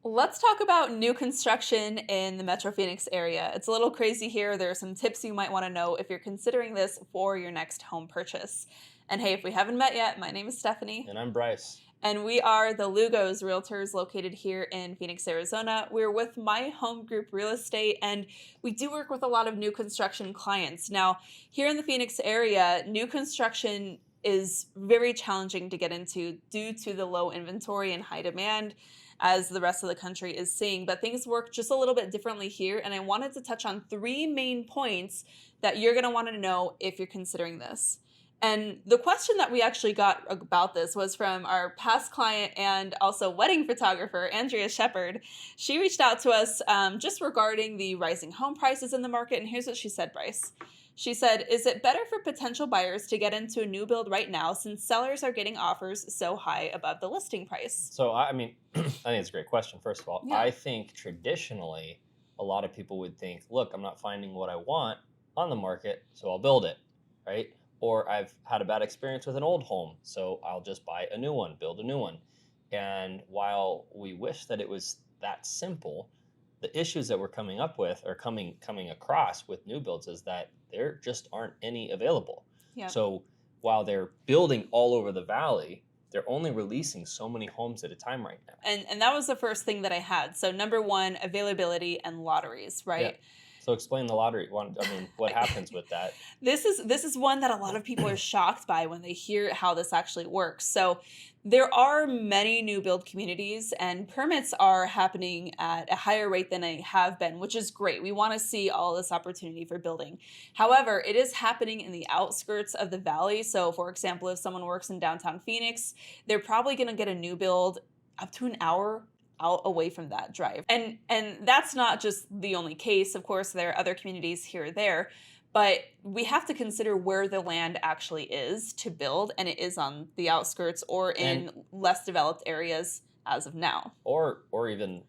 Let's talk about new construction in the Metro Phoenix area. It's a little crazy here. There are some tips you might want to know if you're considering this for your next home purchase. And hey, if we haven't met yet, my name is Stephanie. And I'm Bryce. And we are the Lugos Realtors located here in Phoenix, Arizona. We're with My Home Group Real Estate, and we do work with a lot of new construction clients. Now, here in the Phoenix area, new construction is very challenging to get into due to the low inventory and high demand as the rest of the country is seeing. But things work just a little bit differently here, and I wanted to touch on three main points that you're going to want to know if you're considering this. And the question that we actually got about this was from our past client and also wedding photographer, Andrea Shepard. She reached out to us just regarding the rising home prices in the market. And here's what she said, Bryce. She said, is it better for potential buyers to get into a new build right now since sellers are getting offers so high above the listing price? So, I mean, I think it's a great question, first of all. Yeah. I think traditionally, a lot of people would think, look, I'm not finding what I want on the market, so I'll build it, right? Or I've had a bad experience with an old home, so I'll just buy a new one, build a new one. And while we wish that it was that simple, the issues that we're coming up with or coming across with new builds is that there just aren't any available. Yeah. So while they're building all over the valley, they're only releasing so many homes at a time right now. And that was the first thing that I had. So number one, availability and lotteries, right? Yeah. So explain the lottery one. I mean, what happens with that? This is one that a lot of people are shocked by when they hear how this actually works. So there are many new build communities and permits are happening at a higher rate than they have been, which is great. We want to see all this opportunity for building. However, it is happening in the outskirts of the valley. So for example, if someone works in downtown Phoenix, they're probably going to get a new build up to an hour out away from that drive. And that's not just the only case. Of course, there are other communities here or there, but we have to consider where the land actually is to build, and it is on the outskirts or in less developed areas as of now. Or even,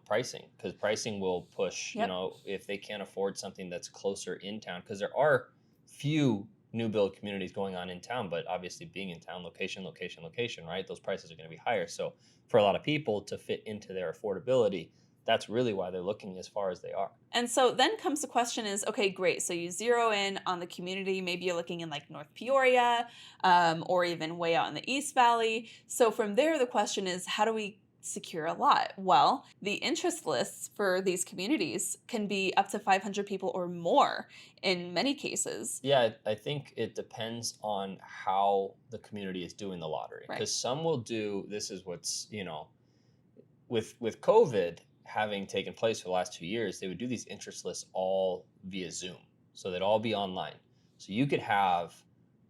pricing, because pricing will push, Yep. If they can't afford something that's closer in town, because there are few new build communities going on in town, but obviously being in town, location, right? Those prices are going to be higher. So for a lot of people to fit into their affordability, that's really why they're looking as far as they are. And so then comes the question is, okay, great. So you zero in on the community. Maybe you're looking in like North Peoria or even way out in the East Valley. So from there, the question is, how do we secure a lot? Well, the interest lists for these communities can be up to 500 people or more in many cases. Yeah, I think it depends on how the community is doing the lottery. Right. Because some will do, this is what's, with COVID having taken place for the last 2 years, they would do these interest lists all via Zoom. So they'd all be online. So you could have,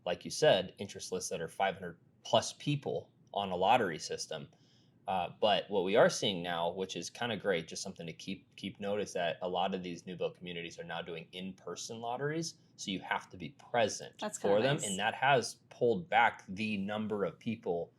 like you said, interest lists that are 500 plus people on a lottery system. But what we are seeing now, which is kind of great, just something to keep note, is that a lot of these new build communities are now doing in-person lotteries. So you have to be present for them. Nice. And that has pulled back the number of people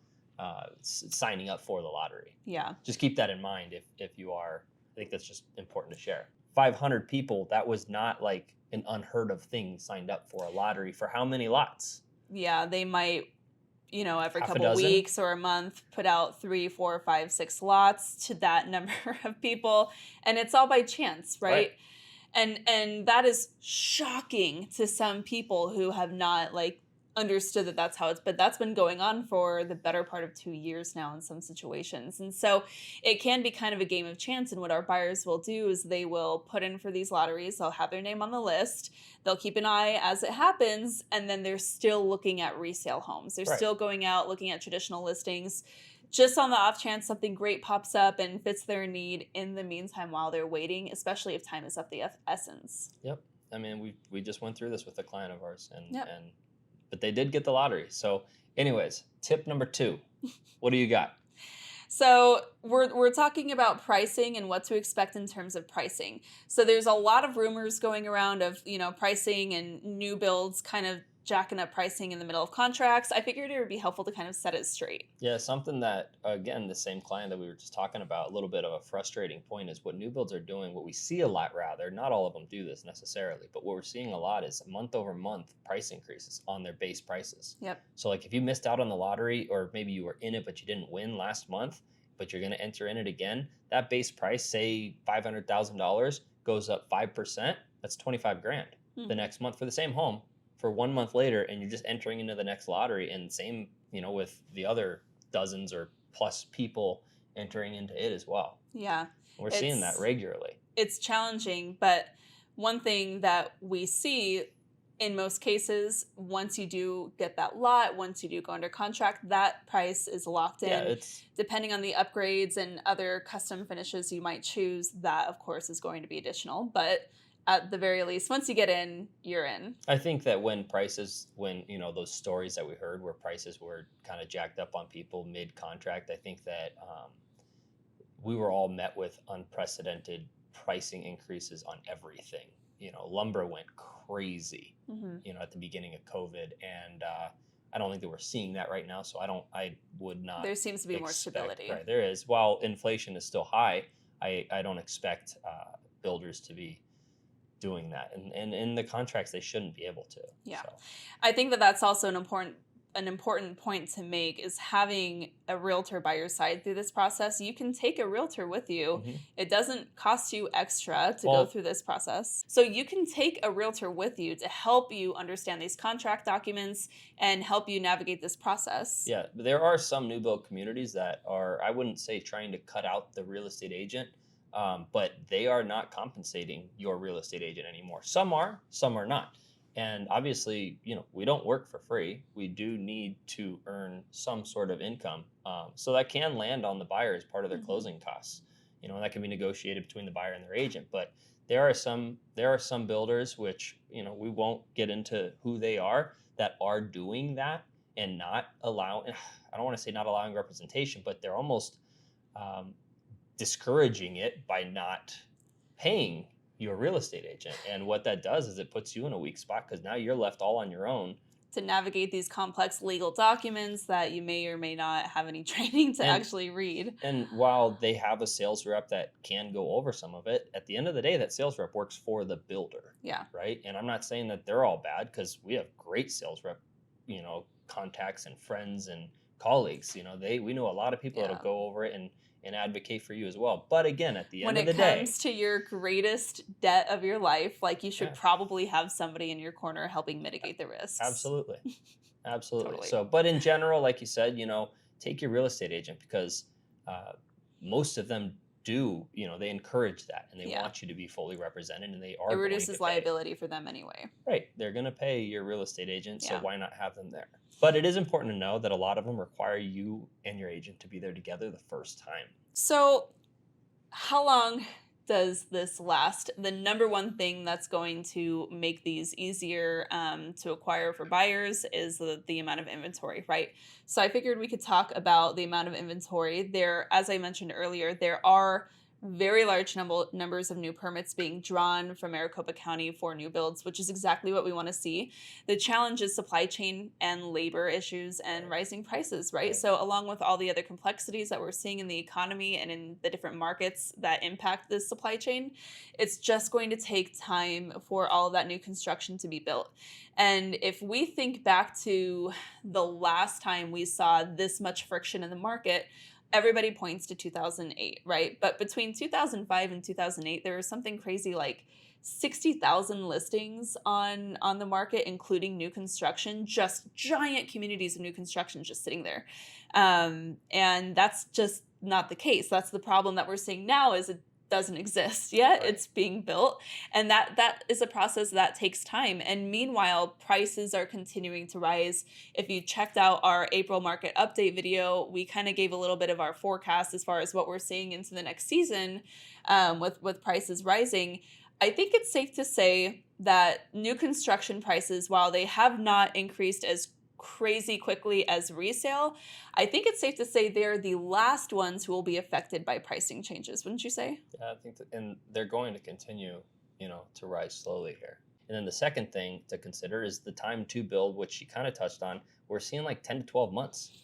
signing up for the lottery. Yeah. Just keep that in mind if you are. I think that's just important to share. 500 people, that was not like an unheard of thing signed up for a lottery for how many lots? Yeah, they might, every Half a couple dozen? weeks or a month, put out 3, 4, 5, 6 lots to that number of people. And it's all by chance, right? And that is shocking to some people who have not understood that that's how it's, but that's been going on for the better part of 2 years now in some situations. And so it can be kind of a game of chance. And what our buyers will do is they will put in for these lotteries. They'll have their name on the list. They'll keep an eye as it happens. And then they're still looking at resale homes. They're still going out looking at traditional listings just on the off chance something great pops up and fits their need in the meantime while they're waiting, especially if time is of the essence. Yep. I mean, we just went through this with a client of ours, Yep. But they did get the lottery. So anyways, tip number 2, what do you got? So we're talking about pricing and what to expect in terms of pricing. So there's a lot of rumors going around of, pricing and new builds kind of jacking up pricing in the middle of contracts. I figured it would be helpful to kind of set it straight. Yeah, something that, again, the same client that we were just talking about, a little bit of a frustrating point is what new builds are doing, what we see a lot rather, not all of them do this necessarily, but what we're seeing a lot is month over month price increases on their base prices. Yep. So like if you missed out on the lottery or maybe you were in it but you didn't win last month, but you're going to enter in it again, that base price, say $500,000, goes up 5%. That's 25 grand the next month for the same home for 1 month later. And you're just entering into the next lottery. And same, with the other dozens or plus people entering into it as well. Yeah. We're seeing that regularly. It's challenging, but one thing that we see in most cases, once you do get that lot, once you do go under contract, that price is locked in. Yeah, depending on the upgrades and other custom finishes you might choose, that of course is going to be additional. But at the very least, once you get in, you're in. I think that when those stories that we heard where prices were kind of jacked up on people mid-contract, I think that we were all met with unprecedented pricing increases on everything. Lumber went crazy, at the beginning of COVID. And I don't think that we're seeing that right now. So I would not. There seems to be more stability. Right, there is. While inflation is still high, I don't expect builders to be doing that. And in the contracts, they shouldn't be able to. Yeah. So. I think that that's also an important point to make, is having a realtor by your side through this process. You can take a realtor with you. It doesn't cost you extra to go through this process. So you can take a realtor with you to help you understand these contract documents and help you navigate this process. Yeah, there are some new build communities that are, I wouldn't say trying to cut out the real estate agent, but they are not compensating your real estate agent anymore. Some are not. And obviously, we don't work for free. We do need to earn some sort of income. So that can land on the buyer as part of their closing costs. And that can be negotiated between the buyer and their agent. But there are some builders, which, we won't get into who they are, that are doing that and not allowing, I don't want to say not allowing representation, but they're almost discouraging it by not paying your real estate agent. And what that does is it puts you in a weak spot, because now you're left all on your own to navigate these complex legal documents that you may or may not have any training to actually read. And while they have a sales rep that can go over some of it, at the end of the day, that sales rep works for the builder. Yeah. Right. And I'm not saying that they're all bad, because we have great sales rep, contacts and friends and colleagues. We know a lot of people that'll go over it and advocate for you as well. But again, at the end of the day, when it comes to your greatest debt of your life, you should probably have somebody in your corner helping mitigate the risks. Absolutely. Totally. So, but in general, like you said, take your real estate agent, because most of them do, they encourage that, and they want you to be fully represented, and they are. It reduces liability for them anyway. Right. They're going to pay your real estate agent, so why not have them there? But it is important to know that a lot of them require you and your agent to be there together the first time. So how long does this last? The number one thing that's going to make these easier to acquire for buyers is the amount of inventory, right? So I figured we could talk about the amount of inventory. There, as I mentioned earlier, there are very large numbers of new permits being drawn from Maricopa County for new builds, which is exactly what we want to see. The challenge is supply chain and labor issues and rising prices, right? So along with all the other complexities that we're seeing in the economy and in the different markets that impact this supply chain, it's just going to take time for all of that new construction to be built. And if we think back to the last time we saw this much friction in the market, everybody points to 2008, right? But between 2005 and 2008, there was something crazy like 60,000 listings on the market, including new construction, just giant communities of new construction just sitting there. And that's just not the case. That's the problem that we're seeing now, is it doesn't exist yet. Right. It's being built. And that is a process that takes time. And meanwhile, prices are continuing to rise. If you checked out our April market update video, we kind of gave a little bit of our forecast as far as what we're seeing into the next season with prices rising. I think it's safe to say that new construction prices, while they have not increased as crazy quickly as resale, I think it's safe to say they're the last ones who will be affected by pricing changes, wouldn't you say? Yeah, I think and they're going to continue, to rise slowly here. And then the second thing to consider is the time to build, which you kind of touched on. We're seeing like 10 to 12 months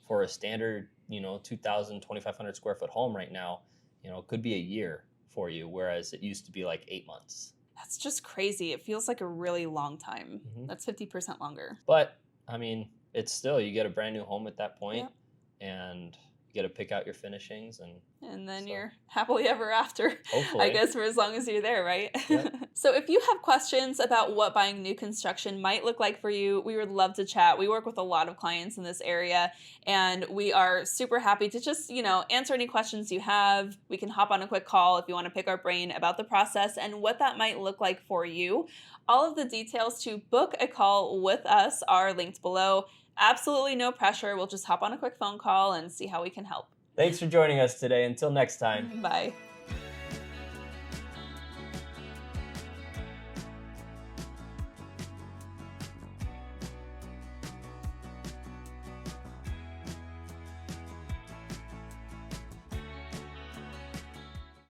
for a standard, 2,000, 2,500 square foot home right now. It could be a year for you, whereas it used to be like 8 months. That's just crazy. It feels like a really long time. That's 50% longer. But I mean, it's still, you get a brand new home at that point, and You get to pick out your finishings, and then so, you're happily ever after, I hopefully. guess, for as long as you're there, right? Yep. So if you have questions about what buying new construction might look like for you, we would love to chat. We work with a lot of clients in this area, and we are super happy to just, answer any questions you have. We can hop on a quick call if you want to pick our brain about the process and what that might look like for you. All of the details to book a call with us are linked below. Absolutely no pressure. We'll just hop on a quick phone call and see how we can help. Thanks for joining us today. Until next time. Bye.